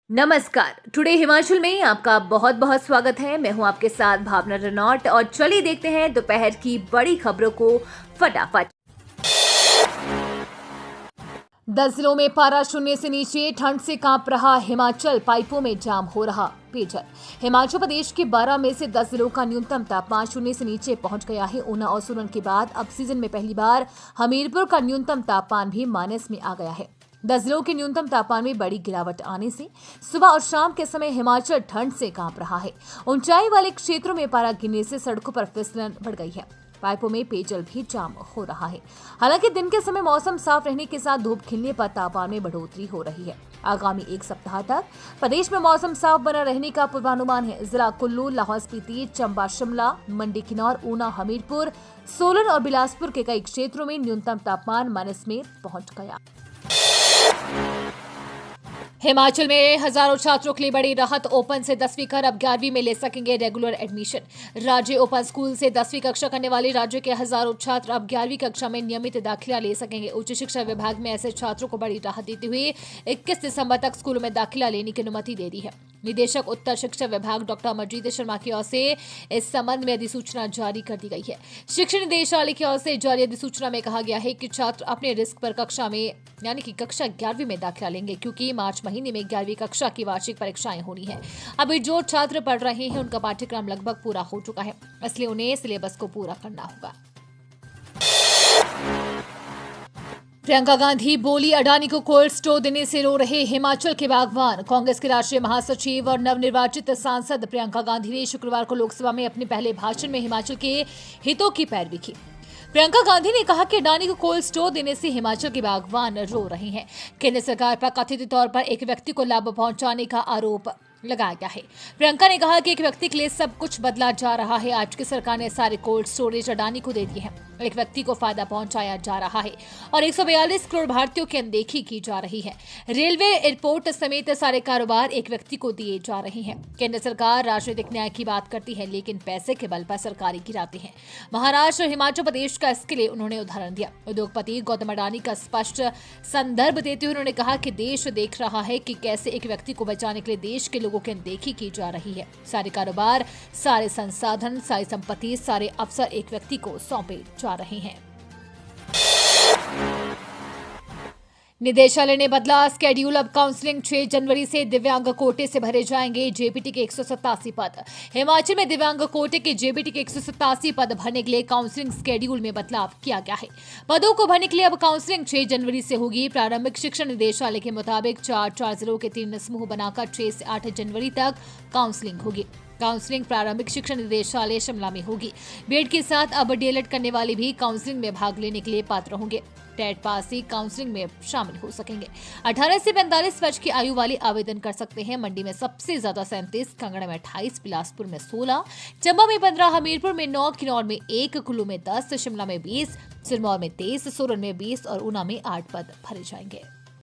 नमस्कार। टुडे हिमाचल में आपका बहुत बहुत स्वागत है। मैं हूं आपके साथ भावना रनौट और चलिए देखते हैं दोपहर की बड़ी खबरों को फटाफट। 10 जिलों में पारा शून्य से नीचे, ठंड से कांप रहा हिमाचल, पाइपों में जाम हो रहा पेयजल। हिमाचल प्रदेश के 12 में से 10 जिलों का न्यूनतम तापमान शून्य से नीचे पहुंच गया है। ऊना और सोलन के बाद अब सीजन में पहली बार हमीरपुर का न्यूनतम तापमान भी माइनस में आ गया है। 10 जिलों के न्यूनतम तापमान में बड़ी गिरावट आने से सुबह और शाम के समय हिमाचल ठंड से कांप रहा है। ऊंचाई वाले क्षेत्रों में पारा गिरने से सड़कों पर फिसलन बढ़ गई है। पाइपों में पेयजल भी जाम हो रहा है। हालांकि दिन के समय मौसम साफ रहने के साथ धूप खिलने पर तापमान में बढ़ोतरी हो रही है। आगामी एक सप्ताह तक प्रदेश में मौसम साफ बना रहने का पूर्वानुमान है। जिला कुल्लू, लाहौल स्पीति, चंबा, शिमला, मंडी, किन्नौर, ऊना, हमीरपुर, सोलन और बिलासपुर के कई क्षेत्रों में न्यूनतम तापमान माइनस में पहुंच गया। हिमाचल में हजारों छात्रों के लिए बड़ी राहत। ओपन से 10वीं कर अब 11वीं में ले सकेंगे रेगुलर एडमिशन। राज्य ओपन स्कूल से 10वीं कक्षा करने वाले राज्य के हजारों छात्र अब 11वीं कक्षा में नियमित दाखिला ले सकेंगे। उच्च शिक्षा विभाग में ऐसे छात्रों को बड़ी राहत देते हुए 21 दिसंबर तक स्कूलों में दाखिला लेने की अनुमति दे दी है। निदेशक उत्तर शिक्षा विभाग डॉक्टर अमरजीत शर्मा की ओर से इस संबंध में अधिसूचना जारी कर दी गई है। शिक्षा निदेशालय की ओर से जारी अधिसूचना में कहा गया है कि छात्र अपने रिस्क पर कक्षा में यानी कि कक्षा 11वीं में दाखिला लेंगे, क्योंकि मार्च महीने में 11वीं कक्षा की वार्षिक परीक्षाएं होनी है। अभी जो छात्र पढ़ रहे हैं उनका पाठ्यक्रम लगभग पूरा हो चुका है, इसलिए उन्हें सिलेबस को पूरा करना होगा। प्रियंका गांधी बोली, अडानी को कोल्ड स्टोर देने से रो रहे हिमाचल के बागवान। कांग्रेस के राष्ट्रीय महासचिव और नवनिर्वाचित सांसद प्रियंका गांधी ने शुक्रवार को लोकसभा में अपने पहले भाषण में हिमाचल के हितों की पैरवी की। प्रियंका गांधी ने कहा कि अडानी को कोल्ड स्टोर देने से हिमाचल के बागवान रो रहे हैं। केंद्र सरकार पर कथित तौर पर एक व्यक्ति को लाभ पहुंचाने का आरोप लगाया गया है। प्रियंका ने कहा कि एक व्यक्ति के लिए सब कुछ बदला जा रहा है। आज की सरकार ने सारे कोल्ड स्टोरेज अडानी को दे दिए हैं। एक व्यक्ति को फायदा पहुंचाया जा रहा है और 142 करोड़ भारतीयों की अनदेखी की जा रही है। रेलवे, एयरपोर्ट समेत सारे कारोबार एक व्यक्ति को दिए जा रहे हैं। केंद्र सरकार राजनीतिक न्याय की बात करती है, लेकिन पैसे के बल पर सरकारी गिराते हैं। महाराष्ट्र और हिमाचल प्रदेश का इसके लिए उन्होंने उदाहरण दिया। उद्योगपति गौतम अडानी का स्पष्ट संदर्भ देते हुए उन्होंने कहा कि देश देख रहा है कि कैसे एक व्यक्ति को बचाने के लिए देश के लोगों की अनदेखी की जा रही है। सारे कारोबार, सारे संसाधन, सारी संपत्ति, सारे अफसर एक व्यक्ति को सौंपे जा रहे हैं। निदेशालय ने बदला स्केड्यूल। अब काउंसलिंग 6 जनवरी से दिव्यांग कोटे से भरे जाएंगे। जेबीटी के 187 पद। हिमाचल में दिव्यांग कोटे के जेबीटी के 187 पद भरने के लिए काउंसलिंग स्केड्यूल में बदलाव किया गया है। पदों को भरने के लिए अब काउंसलिंग 6 जनवरी से होगी। प्रारंभिक शिक्षा निदेशालय के मुताबिक 4 जिलों के 3 समूह बनाकर 6 से 8 जनवरी तक काउंसलिंग होगी। काउंसलिंग प्रारंभिक शिक्षा निदेशालय शिमला में होगी। बीएड के साथ अब डीएलएड करने वाले भी काउंसलिंग में भाग लेने के लिए पात्र होंगे। टेट पास ही काउंसलिंग में शामिल हो सकेंगे। 18 से 45 वर्ष की आयु वाले आवेदन कर सकते हैं। मंडी में सबसे ज्यादा 37, कांगड़ा में 28, बिलासपुर में 16, चंबा में 15, हमीरपुर में 9, किन्नौर में 1, कुल्लू में 10, शिमला में 20, सिरमौर में 23, सोलन में 20 और ऊना में 8 पद भरे जाएंगे।